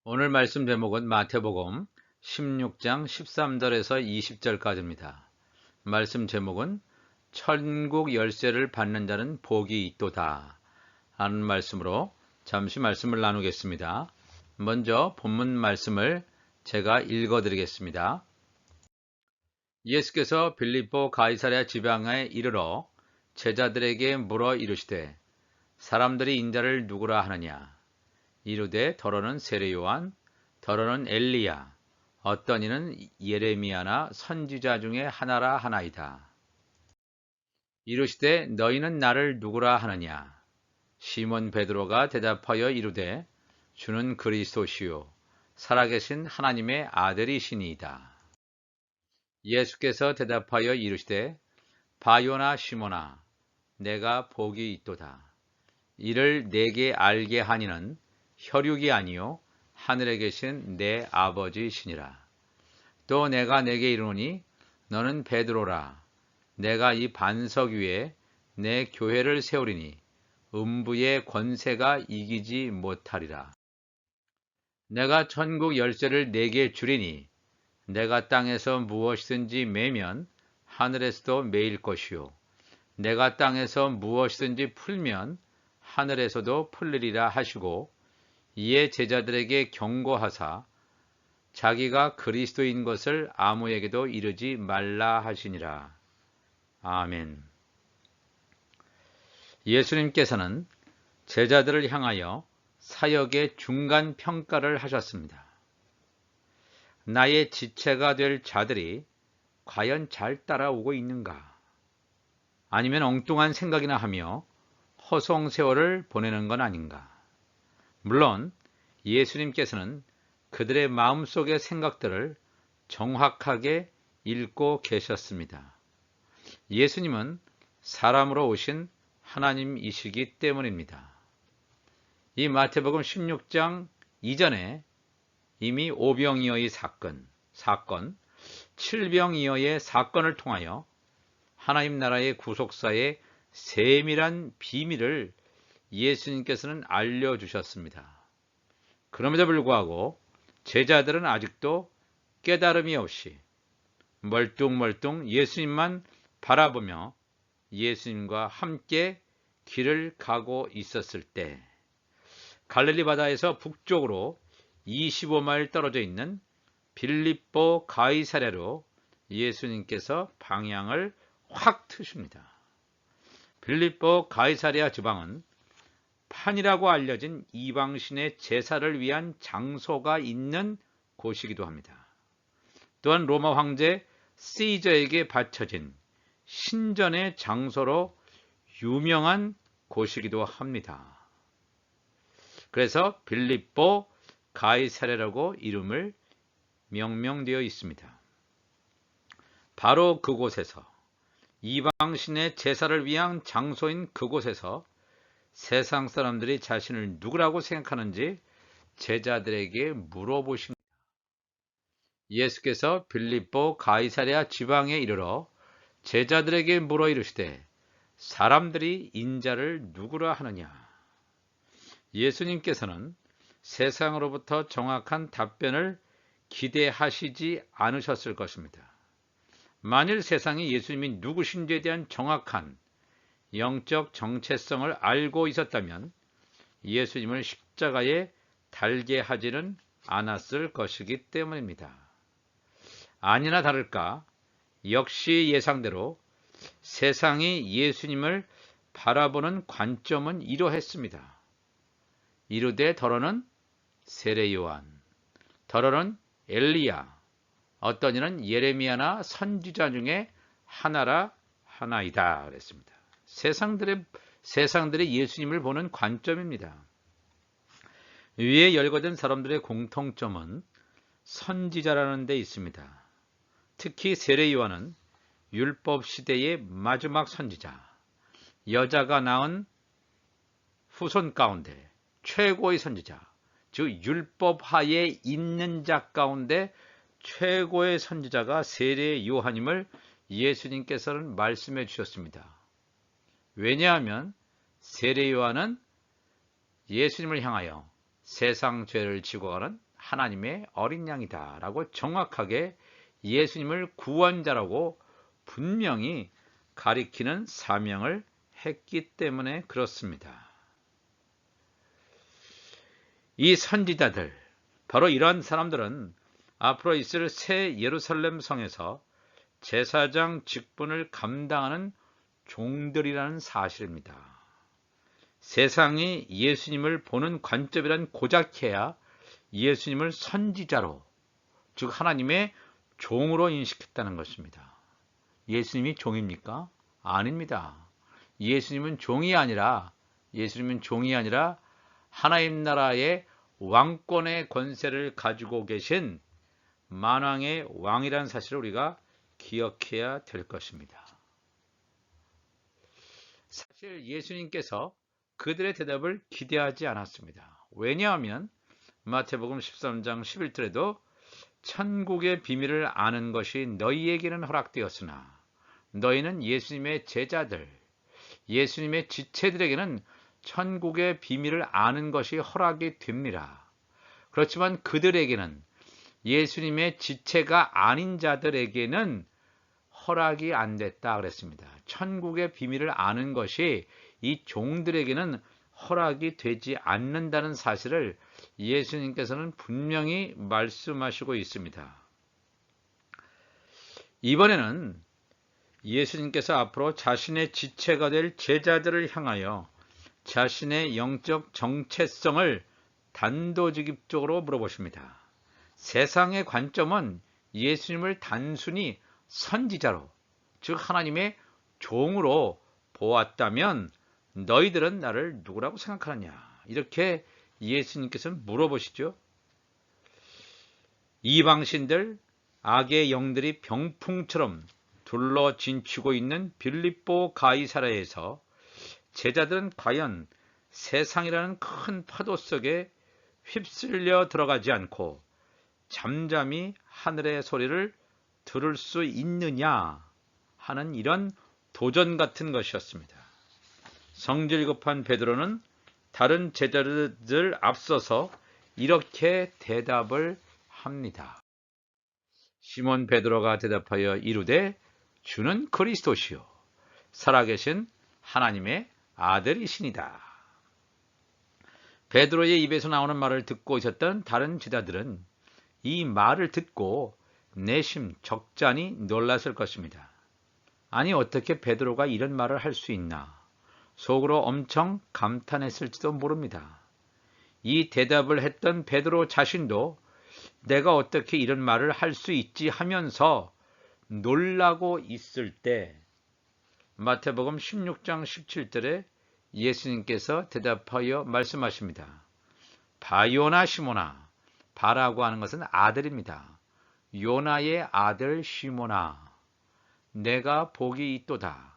오늘 말씀 제목은 마태복음 16장 13절에서 20절까지입니다. 말씀 제목은 천국 열쇠를 받는 자는 복이 있도다 하는 말씀으로 잠시 말씀을 나누겠습니다. 먼저 본문 말씀을 제가 읽어드리겠습니다. 예수께서 빌립보 가이사랴 지방에 이르러 제자들에게 물어 이르시되 사람들이 인자를 누구라 하느냐? 이르되 더러는 세례 요한, 더러는 엘리야, 어떤 이는 예레미야나 선지자 중에 하나라 하나이다. 이르시되 너희는 나를 누구라 하느냐? 시몬 베드로가 대답하여 이르되 주는 그리스도시요 살아계신 하나님의 아들이시니이다. 예수께서 대답하여 이르시되 바요나 시몬아 내가 복이 있도다. 이를 내게 알게 하니는 혈육이 아니요 하늘에 계신 내 아버지시니라. 또 내가 내게 이르노니 너는 베드로라. 내가 이 반석 위에 내 교회를 세우리니 음부의 권세가 이기지 못하리라. 내가 천국 열쇠를 내게 주리니 내가 땅에서 무엇이든지 매면 하늘에서도 매일 것이요 내가 땅에서 무엇이든지 풀면 하늘에서도 풀리리라 하시고 이에 제자들에게 경고하사 자기가 그리스도인 것을 아무에게도 이르지 말라 하시니라. 아멘. 예수님께서는 제자들을 향하여 사역의 중간 평가를 하셨습니다. 나의 지체가 될 자들이 과연 잘 따라오고 있는가? 아니면 엉뚱한 생각이나 하며 허송세월을 보내는 건 아닌가? 물론 예수님께서는 그들의 마음속의 생각들을 정확하게 읽고 계셨습니다. 예수님은 사람으로 오신 하나님이시기 때문입니다. 이 마태복음 16장 이전에 이미 오병이어의 사건, 칠병이어의 사건을 통하여 하나님 나라의 구속사의 세밀한 비밀을 예수님께서는 알려주셨습니다. 그럼에도 불구하고 제자들은 아직도 깨달음이 없이 멀뚱멀뚱 예수님만 바라보며 예수님과 함께 길을 가고 있었을 때 갈릴리 바다에서 북쪽으로 25마일 떨어져 있는 빌립보 가이사랴로 예수님께서 방향을 확 트십니다. 빌립보 가이사랴 지방은 판이라고 알려진 이방신의 제사를 위한 장소가 있는 곳이기도 합니다. 또한 로마 황제 시저에게 바쳐진 신전의 장소로 유명한 곳이기도 합니다. 그래서 빌립보 가이사랴라고 이름을 명명되어 있습니다. 바로 그곳에서 이방신의 제사를 위한 장소인 그곳에서 세상 사람들이 자신을 누구라고 생각하는지 제자들에게 물어보십니다. 예수께서 빌립보 가이사랴 지방에 이르러 제자들에게 물어 이르시되 사람들이 인자를 누구라 하느냐? 예수님께서는 세상으로부터 정확한 답변을 기대하시지 않으셨을 것입니다. 만일 세상이 예수님이 누구신지에 대한 정확한 영적 정체성을 알고 있었다면 예수님을 십자가에 달게 하지는 않았을 것이기 때문입니다. 아니나 다를까 역시 예상대로 세상이 예수님을 바라보는 관점은 이러했습니다. 이르되 더러는 세례 요한, 더러는 엘리야, 어떤 이는 예레미야나 선지자 중에 하나라 하나이다 그랬습니다. 세상들의 예수님을 보는 관점입니다. 위에 열거된 사람들의 공통점은 선지자라는 데 있습니다. 특히 세례 요한은 율법 시대의 마지막 선지자, 여자가 낳은 후손 가운데 최고의 선지자, 즉 율법 하에 있는 자 가운데 최고의 선지자가 세례 요한임을 예수님께서는 말씀해 주셨습니다. 왜냐하면 세례 요한은 예수님을 향하여 세상 죄를 지고 가는 하나님의 어린 양이다 라고 정확하게 예수님을 구원자라고 분명히 가리키는 사명을 했기 때문에 그렇습니다. 이 선지자들, 바로 이러한 사람들은 앞으로 있을 새 예루살렘 성에서 제사장 직분을 감당하는 종들이라는 사실입니다. 세상이 예수님을 보는 관점이란 고작해야 예수님을 선지자로, 즉 하나님의 종으로 인식했다는 것입니다. 예수님이 종입니까? 아닙니다. 예수님은 종이 아니라 하나님 나라의 왕권의 권세를 가지고 계신 만왕의 왕이라는 사실을 우리가 기억해야 될 것입니다. 사실 예수님께서 그들의 대답을 기대하지 않았습니다. 왜냐하면 마태복음 13장 11절에도 천국의 비밀을 아는 것이 너희에게는 허락되었으나 너희는 예수님의 제자들, 예수님의 지체들에게는 천국의 비밀을 아는 것이 허락이 됩니다. 그렇지만 그들에게는, 예수님의 지체가 아닌 자들에게는 허락이 안 됐다 그랬습니다. 천국의 비밀을 아는 것이 이 종들에게는 허락이 되지 않는다는 사실을 예수님께서는 분명히 말씀하시고 있습니다. 이번에는 예수님께서 앞으로 자신의 지체가 될 제자들을 향하여 자신의 영적 정체성을 단도직입적으로 물어보십니다. 세상의 관점은 예수님을 단순히 선지자로, 즉 하나님의 종으로 보았다면 너희들은 나를 누구라고 생각하느냐, 이렇게 예수님께서는 물어보시죠. 이방신들, 악의 영들이 병풍처럼 둘러 진치고 있는 빌립보 가이사랴에서 제자들은 과연 세상이라는 큰 파도 속에 휩쓸려 들어가지 않고 잠잠히 하늘의 소리를 들을 수 있느냐 하는 이런 도전 같은 것이었습니다. 성질 급한 베드로는 다른 제자들 앞서서 이렇게 대답을 합니다. 시몬 베드로가 대답하여 이르되 주는 그리스도시요 살아계신 하나님의 아들이시니다. 베드로의 입에서 나오는 말을 듣고 있었던 다른 제자들은 이 말을 듣고 내심 적잖이 놀랐을 것입니다. 아니 어떻게 베드로가 이런 말을 할 수 있나, 속으로 엄청 감탄했을지도 모릅니다. 이 대답을 했던 베드로 자신도 내가 어떻게 이런 말을 할 수 있지 하면서 놀라고 있을 때 마태복음 16장 17절에 예수님께서 대답하여 말씀하십니다. 바요나 시모나, 바라고 하는 것은 아들입니다. 요나의 아들 시모나, 내가 복이 있도다.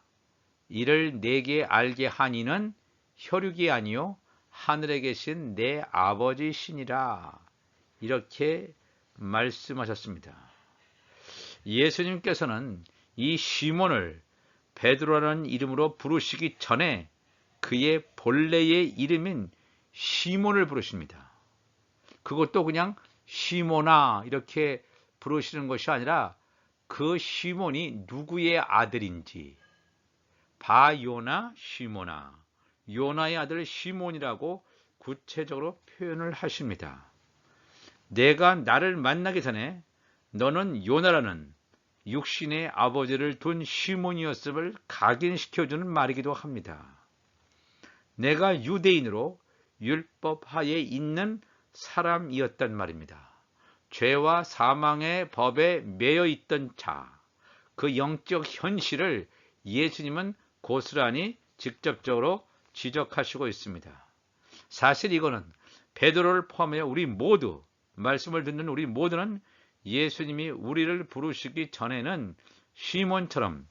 이를 내게 알게 하니는 혈육이 아니요 하늘에 계신 내 아버지시니라. 이렇게 말씀하셨습니다. 예수님께서는 이 시몬을 베드로라는 이름으로 부르시기 전에 그의 본래의 이름인 시몬을 부르십니다. 그것도 그냥 시몬아 이렇게 부르시는 것이 아니라 그 시몬이 누구의 아들인지, 바요나 시모나, 요나의 아들 시몬이라고 구체적으로 표현을 하십니다. 내가 나를 만나기 전에 너는 요나라는 육신의 아버지를 둔 시몬이었음을 각인시켜주는 말이기도 합니다. 내가 유대인으로 율법하에 있는 사람이었단 말입니다. 죄와 사망의 법에 매여 있던 자, 그 영적 현실을 예수님은 고스란히 직접적으로 지적하시고 있습니다. 사실 이거는 베드로를 포함하여 우리 모두, 말씀을 듣는 우리 모두는 예수님이 우리를 부르시기 전에는 시몬처럼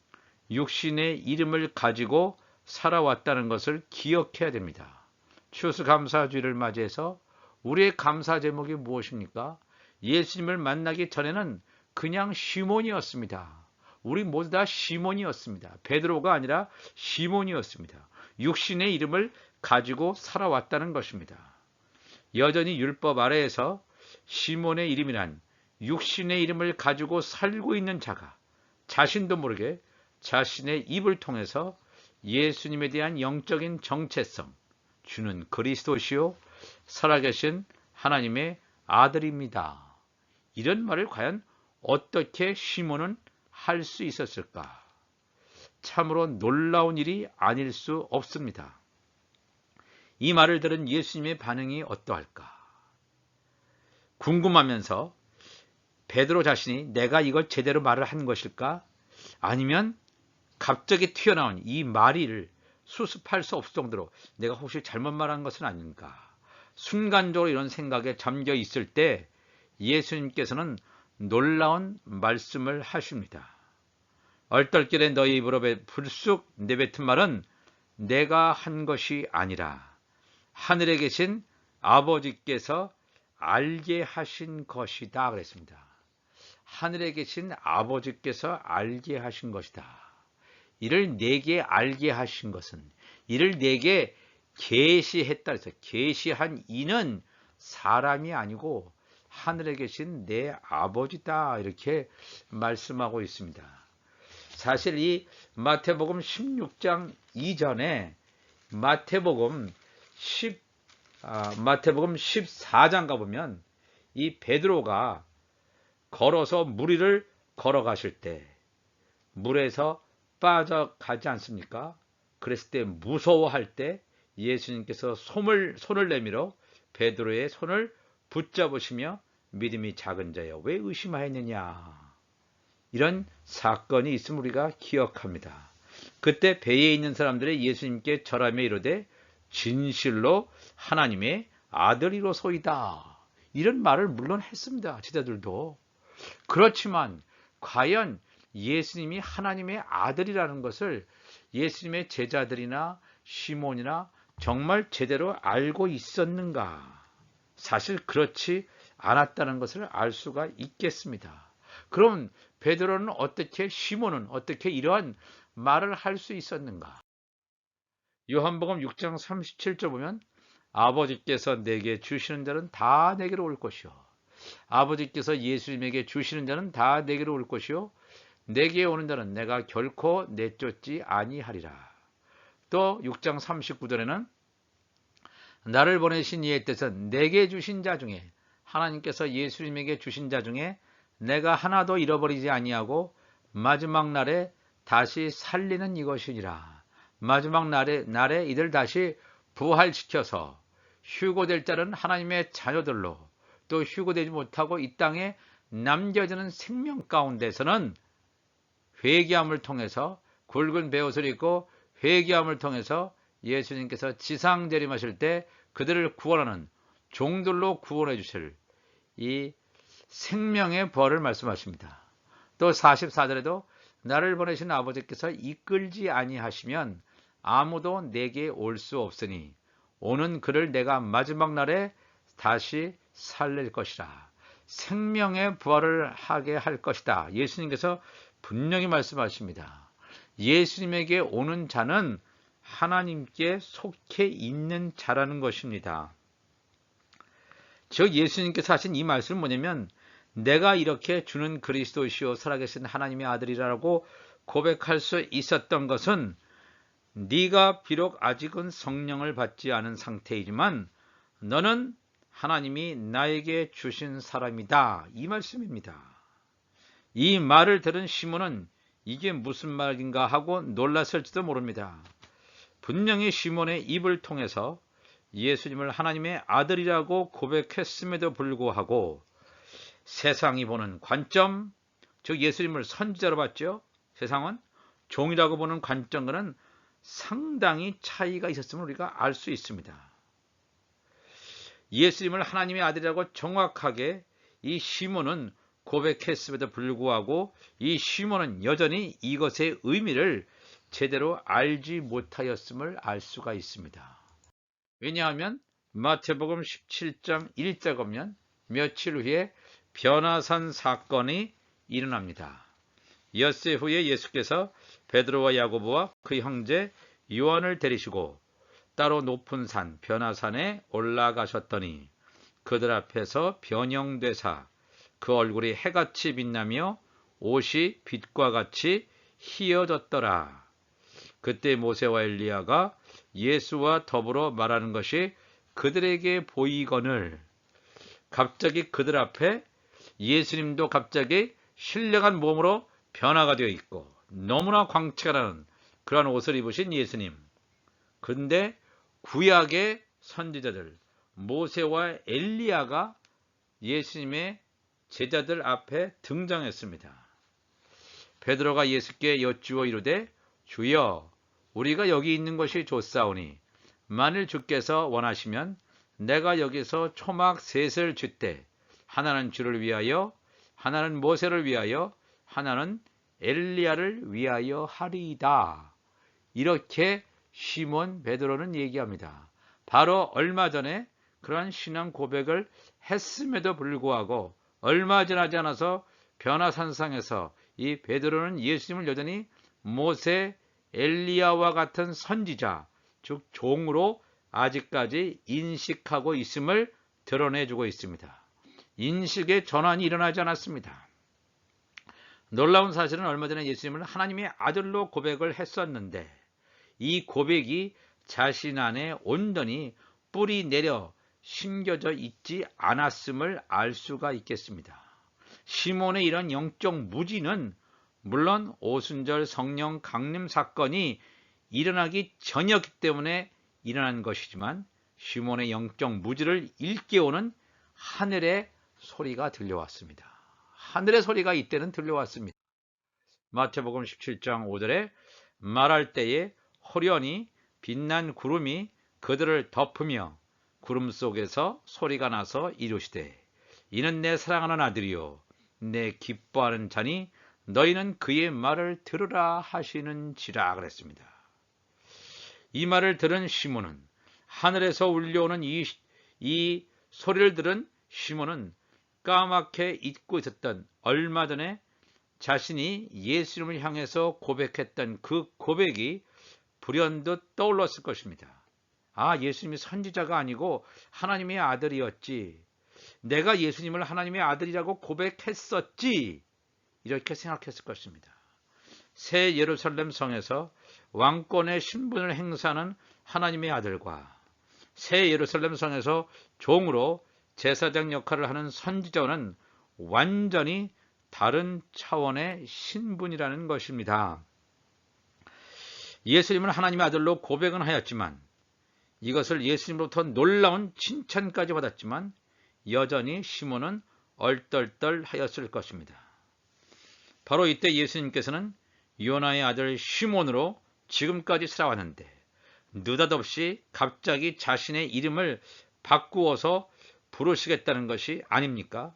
육신의 이름을 가지고 살아왔다는 것을 기억해야 됩니다. 추수감사주의를 맞이해서 우리의 감사 제목이 무엇입니까? 예수님을 만나기 전에는 그냥 시몬이었습니다. 우리 모두 다 시몬이었습니다. 베드로가 아니라 시몬이었습니다. 육신의 이름을 가지고 살아왔다는 것입니다. 여전히 율법 아래에서 시몬의 이름이란 육신의 이름을 가지고 살고 있는 자가 자신도 모르게 자신의 입을 통해서 예수님에 대한 영적인 정체성, 주는 그리스도시요 살아계신 하나님의 아들입니다. 이런 말을 과연 어떻게 시몬은 할 수 있었을까? 참으로 놀라운 일이 아닐 수 없습니다. 이 말을 들은 예수님의 반응이 어떠할까? 궁금하면서 베드로 자신이 내가 이걸 제대로 말을 한 것일까? 아니면 갑자기 튀어나온 이 말을 수습할 수 없을 정도로 내가 혹시 잘못 말한 것은 아닌가? 순간적으로 이런 생각에 잠겨 있을 때 예수님께서는 놀라운 말씀을 하십니다. 얼떨결에 너희 입으로 불쑥 내뱉은 말은 내가 한 것이 아니라 하늘에 계신 아버지께서 알게 하신 것이다 그랬습니다. 하늘에 계신 아버지께서 알게 하신 것이다. 이를 내게 알게 하신 것은 이를 내게 계시했다 그래서 계시한 이는 사람이 아니고 하늘에 계신 내 아버지다 이렇게 말씀하고 있습니다. 사실 이 마태복음 16장 이전에 마태복음 14장 가보면 이 베드로가 걸어서 물 위를 걸어가실 때 물에서 빠져가지 않습니까? 그랬을 때 무서워할 때 예수님께서 손을 내밀어 베드로의 손을 붙잡으시며 믿음이 작은 자여 왜 의심하였느냐 이런 사건이 있음을 우리가 기억합니다. 그때 배에 있는 사람들이 예수님께 절하며 이르되 진실로 하나님의 아들이로소이다 이런 말을 물론 했습니다. 제자들도. 그렇지만 과연 예수님이 하나님의 아들이라는 것을 예수님의 제자들이나 시몬이나 정말 제대로 알고 있었는가? 사실 그렇지 않았다는 것을 알 수가 있겠습니다. 그럼 베드로는 어떻게 시몬은 어떻게 이러한 말을 할 수 있었는가? 요한복음 6장 37절 보면 아버지께서 내게 주시는 자는 다 내게로 올 것이요 아버지께서 예수님에게 주시는 자는 다 내게로 올 것이요 내게 오는 자는 내가 결코 내쫓지 아니하리라. 또 6장 39절에는 나를 보내신 이의 뜻은 내게 주신 자 중에 하나님께서 예수님에게 주신 자 중에 내가 하나도 잃어버리지 아니하고 마지막 날에 다시 살리는 이것이니라. 마지막 날에 이들 다시 부활시켜서 휴고될 자는 하나님의 자녀들로 또 휴고되지 못하고 이 땅에 남겨지는 생명 가운데서는 회개함을 통해서 굵은 베옷을 입고 회개함을 통해서 예수님께서 지상 재림하실 때 그들을 구원하는 종들로 구원해 주실 이 생명의 벌을 말씀하십니다. 또 44절에도 나를 보내신 아버지께서 이끌지 아니하시면 아무도 내게 올 수 없으니 오는 그를 내가 마지막 날에 다시 살릴 것이라. 생명의 부활을 하게 할 것이다. 예수님께서 분명히 말씀하십니다. 예수님에게 오는 자는 하나님께 속해 있는 자라는 것입니다. 즉 예수님께서 하신 이 말씀은 뭐냐면 내가 이렇게 주는 그리스도시요 살아계신 하나님의 아들이라고 고백할 수 있었던 것은 네가 비록 아직은 성령을 받지 않은 상태이지만 너는 하나님이 나에게 주신 사람이다. 이 말씀입니다. 이 말을 들은 시몬은 이게 무슨 말인가 하고 놀랐을지도 모릅니다. 분명히 시몬의 입을 통해서 예수님을 하나님의 아들이라고 고백했음에도 불구하고 세상이 보는 관점, 즉 예수님을 선지자로 봤죠. 세상은 종이라고 보는 관점과는 상당히 차이가 있었음을 우리가 알 수 있습니다. 예수님을 하나님의 아들이라고 정확하게 이 시몬은 고백했음에도 불구하고 이 시몬은 여전히 이것의 의미를 제대로 알지 못하였음을 알 수가 있습니다. 왜냐하면 마태복음 17장 1절 보면 며칠 후에 변화산 사건이 일어납니다. 엿새 후에 예수께서 베드로와 야고보와 그 형제 요한을 데리시고 따로 높은 산 변화산에 올라가셨더니 그들 앞에서 변형되사 그 얼굴이 해같이 빛나며 옷이 빛과 같이 희어졌더라. 그때 모세와 엘리야가 예수와 더불어 말하는 것이 그들에게 보이거늘 갑자기 그들 앞에 예수님도 갑자기 신령한 몸으로 변화가 되어 있고 너무나 광채가 나는 그러한 옷을 입으신 예수님. 그런데 구약의 선지자들 모세와 엘리야가 예수님의 제자들 앞에 등장했습니다. 베드로가 예수께 여쭈어 이르되 주여 우리가 여기 있는 것이 좋사오니 만일 주께서 원하시면 내가 여기서 초막 셋을 쥐때 하나는 주를 위하여 하나는 모세를 위하여 하나는 엘리야를 위하여 하리이다. 이렇게 시몬 베드로는 얘기합니다. 바로 얼마 전에 그러한 신앙 고백을 했음에도 불구하고 얼마 지나지 않아서 변화산상에서 이 베드로는 예수님을 여전히 모세, 엘리야와 같은 선지자, 즉 종으로 아직까지 인식하고 있음을 드러내주고 있습니다. 인식의 전환이 일어나지 않았습니다. 놀라운 사실은 얼마 전에 예수님을 하나님의 아들로 고백을 했었는데 이 고백이 자신 안에 온전히 뿌리 내려 심겨져 있지 않았음을 알 수가 있겠습니다. 시몬의 이런 영적 무지는 물론 오순절 성령 강림 사건이 일어나기 전이었기 때문에 일어난 것이지만 시몬의 영적 무지를 일깨우는 하늘의 소리가 들려왔습니다. 하늘의 소리가 이때는 들려왔습니다. 마태복음 17장 5절에 말할 때에 호련히 빛난 구름이 그들을 덮으며 구름 속에서 소리가 나서 이르시되 이는 내 사랑하는 아들이요 내 기뻐하는 자니 너희는 그의 말을 들으라 하시는지라 그랬습니다. 이 말을 들은 시몬은 하늘에서 울려오는 이 소리를 들은 시몬은 까맣게 잊고 있었던 얼마 전에 자신이 예수님을 향해서 고백했던 그 고백이 불현듯 떠올랐을 것입니다. 아, 예수님이 선지자가 아니고 하나님의 아들이었지. 내가 예수님을 하나님의 아들이라고 고백했었지. 이렇게 생각했을 것입니다. 새 예루살렘 성에서 왕권의 신분을 행사하는 하나님의 아들과 새 예루살렘 성에서 종으로 제사장 역할을 하는 선지자는 완전히 다른 차원의 신분이라는 것입니다. 예수님은 하나님의 아들로 고백은 하였지만 이것을 예수님으로부터 놀라운 칭찬까지 받았지만 여전히 시몬은 얼떨떨하였을 것입니다. 바로 이때 예수님께서는 요나의 아들 시몬으로 지금까지 살아왔는데 느닷없이 갑자기 자신의 이름을 바꾸어서 부르시겠다는 것이 아닙니까?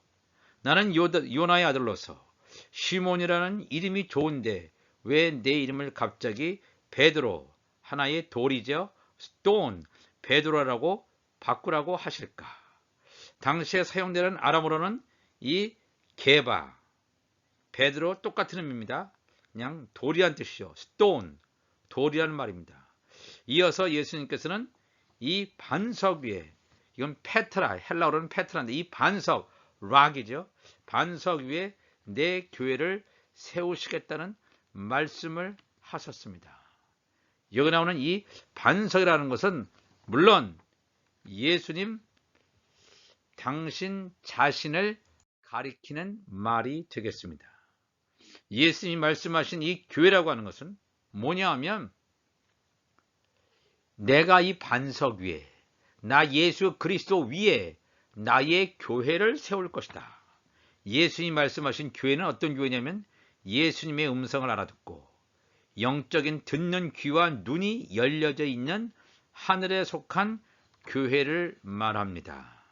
나는 요나의 아들로서 시몬이라는 이름이 좋은데 왜 내 이름을 갑자기 베드로, 하나의 돌이죠, 스톤, 베드로라고 바꾸라고 하실까? 당시에 사용되는 아람어로는 이 게바, 베드로 똑같은 의미입니다. 그냥 돌이란 뜻이죠. 스톤, 돌이라는 말입니다. 이어서 예수님께서는 이 반석 위에, 이건 페트라, 헬라어로는 페트라인데 이 반석, 락이죠. 반석 위에 내 교회를 세우시겠다는 말씀을 하셨습니다. 여기 나오는 이 반석이라는 것은 물론 예수님 당신 자신을 가리키는 말이 되겠습니다. 예수님이 말씀하신 이 교회라고 하는 것은 뭐냐 하면 내가 이 반석 위에 나 예수 그리스도 위에 나의 교회를 세울 것이다. 예수님이 말씀하신 교회는 어떤 교회냐면 예수님의 음성을 알아듣고 영적인 듣는 귀와 눈이 열려져 있는 하늘에 속한 교회를 말합니다.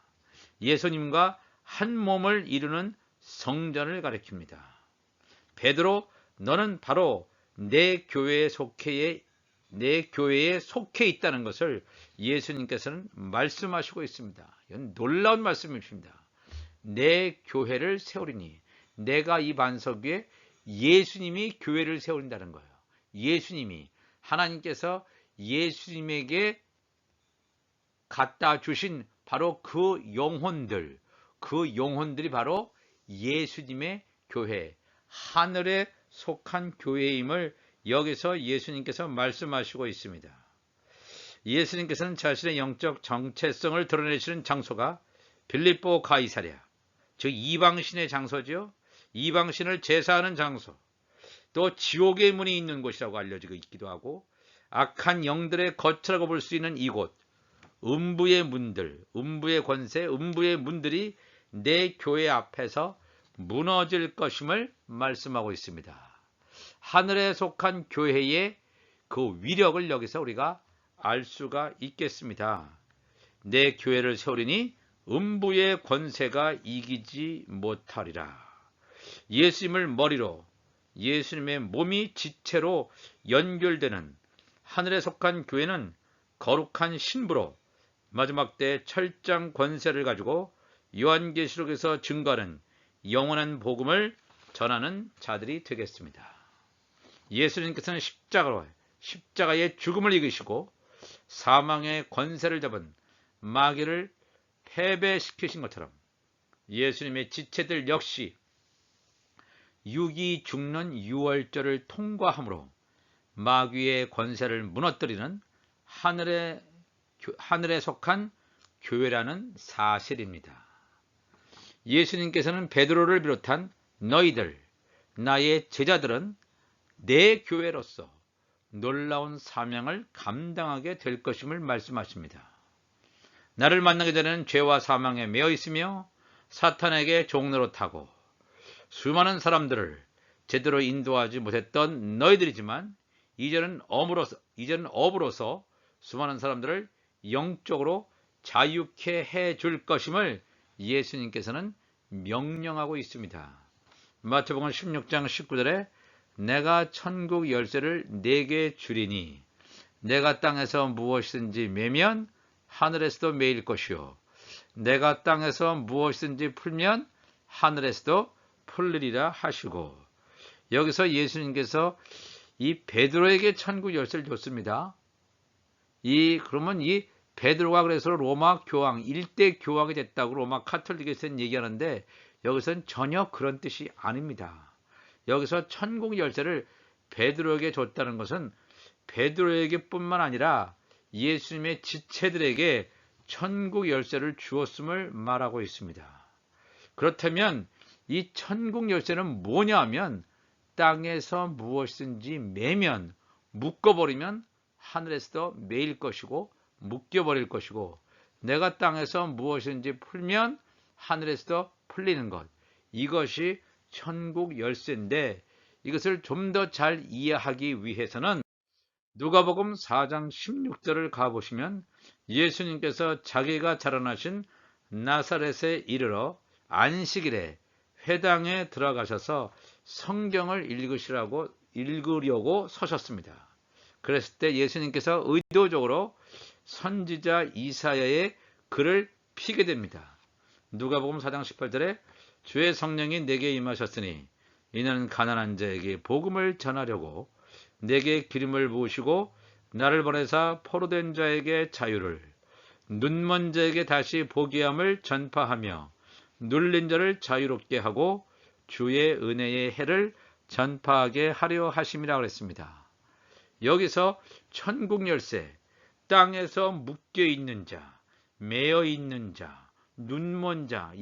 예수님과 한 몸을 이루는 성전을 가리킵니다. 베드로, 너는 바로 내 교회에 속해 있다는 것을 예수님께서는 말씀하시고 있습니다. 이건 놀라운 말씀이십니다. 내 교회를 세우리니, 내가 이 반석 위에 예수님이 교회를 세운다는 거예요. 예수님이, 하나님께서 예수님에게 갖다 주신 바로 그 영혼들이 바로 예수님의 교회, 하늘에 속한 교회임을 여기서 예수님께서 말씀하시고 있습니다. 예수님께서는 자신의 영적 정체성을 드러내시는 장소가 빌립보 가이사랴, 즉 이방신의 장소죠. 이방신을 제사하는 장소, 또 지옥의 문이 있는 곳이라고 알려지고 있기도 하고, 악한 영들의 거처라고 볼 수 있는 이곳, 음부의 문들, 음부의 권세, 음부의 문들이 내 교회 앞에서 무너질 것임을 말씀하고 있습니다. 하늘에 속한 교회의 그 위력을 여기서 우리가 알 수가 있겠습니다. 내 교회를 세우리니 음부의 권세가 이기지 못하리라. 예수님을 머리로, 예수님의 몸이 지체로 연결되는 하늘에 속한 교회는 거룩한 신부로 마지막 때 철장 권세를 가지고 요한계시록에서 증거하는 영원한 복음을 전하는 자들이 되겠습니다. 예수님께서는 십자가의 죽음을 이기시고 사망의 권세를 잡은 마귀를 패배시키신 것처럼 예수님의 지체들 역시 육이 죽는 유월절을 통과함으로 마귀의 권세를 무너뜨리는 하늘에 속한 교회라는 사실입니다. 예수님께서는 베드로를 비롯한 너희들, 나의 제자들은 내 교회로서 놀라운 사명을 감당하게 될 것임을 말씀하십니다. 나를 만나기 전에는 죄와 사망에 매여 있으며 사탄에게 종노릇하고 수많은 사람들을 제대로 인도하지 못했던 너희들이지만 이제는 업으로서 수많은 사람들을 영적으로 자유케 해줄 것임을 예수님께서는 명령하고 있습니다. 마태복음 16장 19절에 내가 천국 열쇠를 네게 주리니 내가 땅에서 무엇이든지 매면 하늘에서도 매일 것이요 내가 땅에서 무엇이든지 풀면 하늘에서도 풀리리라 하시고, 여기서 예수님께서 이 베드로에게 천국 열쇠를 줬습니다. 그러면 이 베드로가 그래서 로마 교황, 1대 교황이 됐다고 로마 카톨릭에서는 얘기하는데 여기서는 전혀 그런 뜻이 아닙니다. 여기서 천국 열쇠를 베드로에게 줬다는 것은 베드로에게 뿐만 아니라 예수님의 지체들에게 천국 열쇠를 주었음을 말하고 있습니다. 그렇다면 이 천국 열쇠는 뭐냐 하면 땅에서 무엇이든지 매면, 묶어버리면 하늘에서도 매일 것이고 묶여버릴 것이고, 내가 땅에서 무엇이든지 풀면 하늘에서도 풀리는 것, 이것이 천국 열쇠인데, 이것을 좀 더 잘 이해하기 위해서는 누가복음 4장 16절을 가보시면 예수님께서 자기가 자라나신 나사렛에 이르러 안식일에 회당에 들어가셔서 성경을 읽으려고 서셨습니다. 그랬을 때 예수님께서 의도적으로 선지자 이사야의 글을 피게 됩니다. 누가복음 4장 18절에 주의 성령이 내게 임하셨으니 이는 가난한 자에게 복음을 전하려고 내게 기름을 부으시고 나를 보내사 포로된 자에게 자유를, 눈먼 자에게 다시 보게 함을 전파하며 눌린 자를 자유롭게 하고 주의 은혜의 해를 전파하게 하려 하심이라 그랬습니다. 여기서 천국 열쇠, 땅에서 묶여 있는 자, 매여 있는 자, 눈먼 자,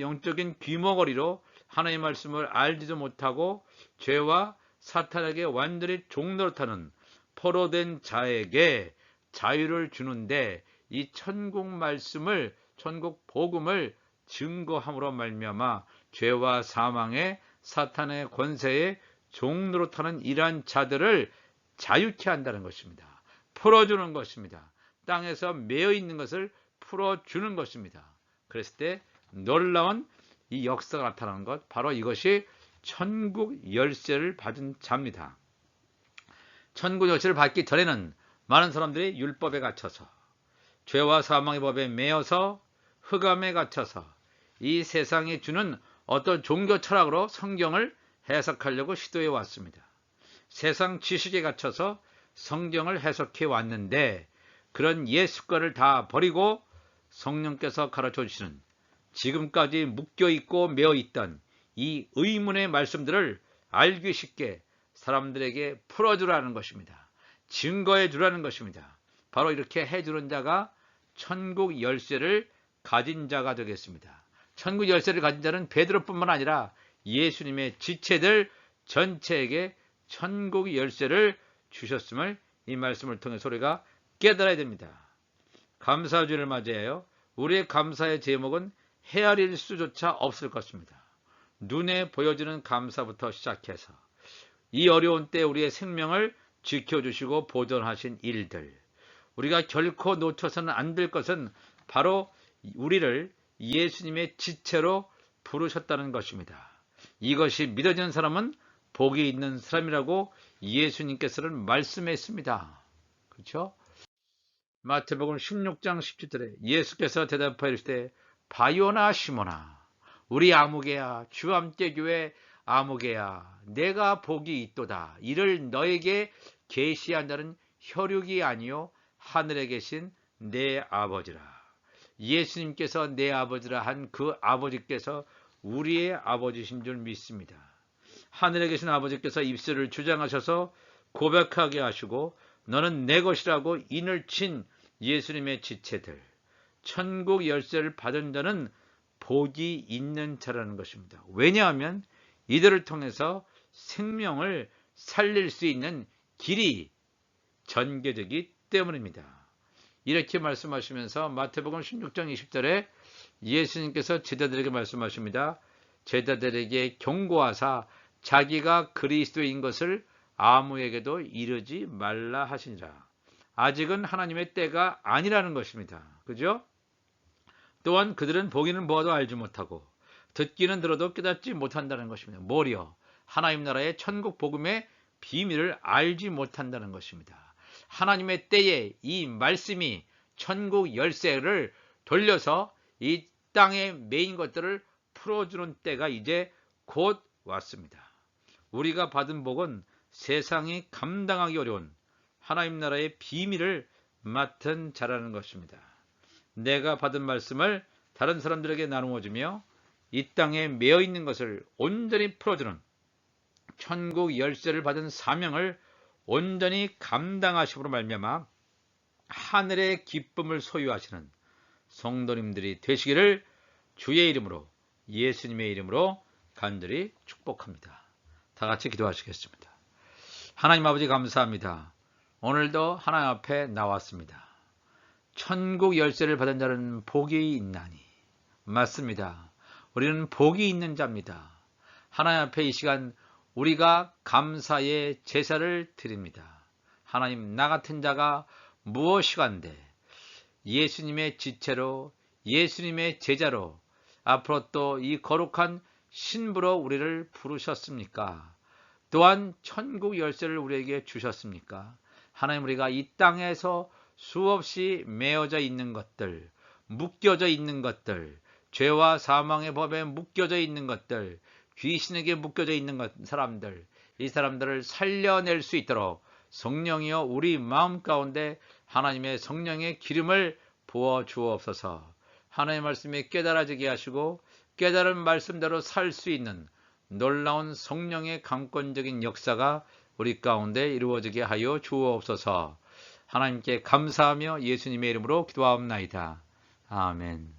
영적인 귀머거리로 하나님의 말씀을 알지도 못하고 죄와 사탄에게 완전히 종노릇하는 포로된 자에게 자유를 주는데, 이 천국 말씀을, 천국 복음을 증거함으로 말미암아 죄와 사망의 사탄의 권세에 종노릇하는 이러한 자들을 자유케 한다는 것입니다. 풀어주는 것입니다. 땅에서 매여 있는 것을 풀어주는 것입니다. 그랬을 때 놀라운 이 역사가 나타나는 것, 바로 이것이 천국 열쇠를 받은 자입니다. 천국 열쇠를 받기 전에는 많은 사람들이 율법에 갇혀서, 죄와 사망의 법에 매여서, 흑암에 갇혀서 이 세상이 주는 어떤 종교 철학으로 성경을 해석하려고 시도해 왔습니다. 세상 지식에 갇혀서 성경을 해석해 왔는데, 그런 옛 습관을 다 버리고 성령께서 가르쳐 주시는 지금까지 묶여있고 매어있던 이 의문의 말씀들을 알기 쉽게 사람들에게 풀어주라는 것입니다. 증거해 주라는 것입니다. 바로 이렇게 해주는 자가 천국 열쇠를 가진 자가 되겠습니다. 천국 열쇠를 가진 자는 베드로뿐만 아니라 예수님의 지체들 전체에게 천국 열쇠를 주셨음을 이 말씀을 통해서 우리가 깨달아야 됩니다. 감사주를 맞이하여 우리의 감사의 제목은 헤아릴 수조차 없을 것입니다. 눈에 보여지는 감사부터 시작해서 이 어려운 때 우리의 생명을 지켜주시고 보존하신 일들, 우리가 결코 놓쳐서는 안 될 것은 바로 우리를 예수님의 지체로 부르셨다는 것입니다. 이것이 믿어지는 사람은 복이 있는 사람이라고 예수님께서는 말씀했습니다. 그렇죠? 마태복음 16장 17절에 예수께서 대답하여 이르시되 바요나 시몬아 우리 아무개야 주 함께 교회 아무개야 내가 복이 있도다. 이를 너에게 계시한 자는 혈육이 아니요 하늘에 계신 내 아버지라. 예수님께서 내 아버지라 한 그 아버지께서 우리의 아버지신 줄 믿습니다. 하늘에 계신 아버지께서 입술을 주장하셔서 고백하게 하시고 너는 내 것이라고 인을 친 예수님의 지체들, 천국 열쇠를 받은 자는 복이 있는 자라는 것입니다. 왜냐하면 이들을 통해서 생명을 살릴 수 있는 길이 전개되기 때문입니다. 이렇게 말씀하시면서 마태복음 16장 20절에 예수님께서 제자들에게 말씀하십니다. 제자들에게 경고하사 자기가 그리스도인 것을 아무에게도 이르지 말라 하시니라. 아직은 하나님의 때가 아니라는 것입니다. 그죠? 또한 그들은 보기는 보아도 알지 못하고 듣기는 들어도 깨닫지 못한다는 것입니다. 뭐려? 하나님 나라의 천국 복음의 비밀을 알지 못한다는 것입니다. 하나님의 때에 이 말씀이 천국 열쇠를 돌려서 이 땅에 매인 것들을 풀어주는 때가 이제 곧 왔습니다. 우리가 받은 복은 세상이 감당하기 어려운 하나님 나라의 비밀을 맡은 자라는 것입니다. 내가 받은 말씀을 다른 사람들에게 나누어주며 이 땅에 매여 있는 것을 온전히 풀어주는 천국 열쇠를 받은 사명을 온전히 감당하심으로 말미암아 하늘의 기쁨을 소유하시는 성도님들이 되시기를 주의 이름으로 예수님의 이름으로 간절히 축복합니다. 다 같이 기도하시겠습니다. 하나님 아버지 감사합니다. 오늘도 하나님 앞에 나왔습니다. 천국 열쇠를 받은 자는 복이 있나니 맞습니다. 우리는 복이 있는 자입니다. 하나님 앞에 이 시간 우리가 감사의 제사를 드립니다. 하나님 나 같은 자가 무엇이간데 예수님의 지체로 예수님의 제자로 앞으로 또 이 거룩한 신부로 우리를 부르셨습니까? 또한 천국 열쇠를 우리에게 주셨습니까? 하나님 우리가 이 땅에서 수없이 매어져 있는 것들, 묶여져 있는 것들, 죄와 사망의 법에 묶여져 있는 것들, 귀신에게 묶여져 있는 사람들, 이 사람들을 살려낼 수 있도록 성령이여 우리 마음 가운데 하나님의 성령의 기름을 부어 주옵소서. 하나님의 말씀이 깨달아지게 하시고 깨달은 말씀대로 살 수 있는 놀라운 성령의 강권적인 역사가 우리 가운데 이루어지게 하여 주옵소서. 하나님께 감사하며 예수님의 이름으로 기도하옵나이다. 아멘.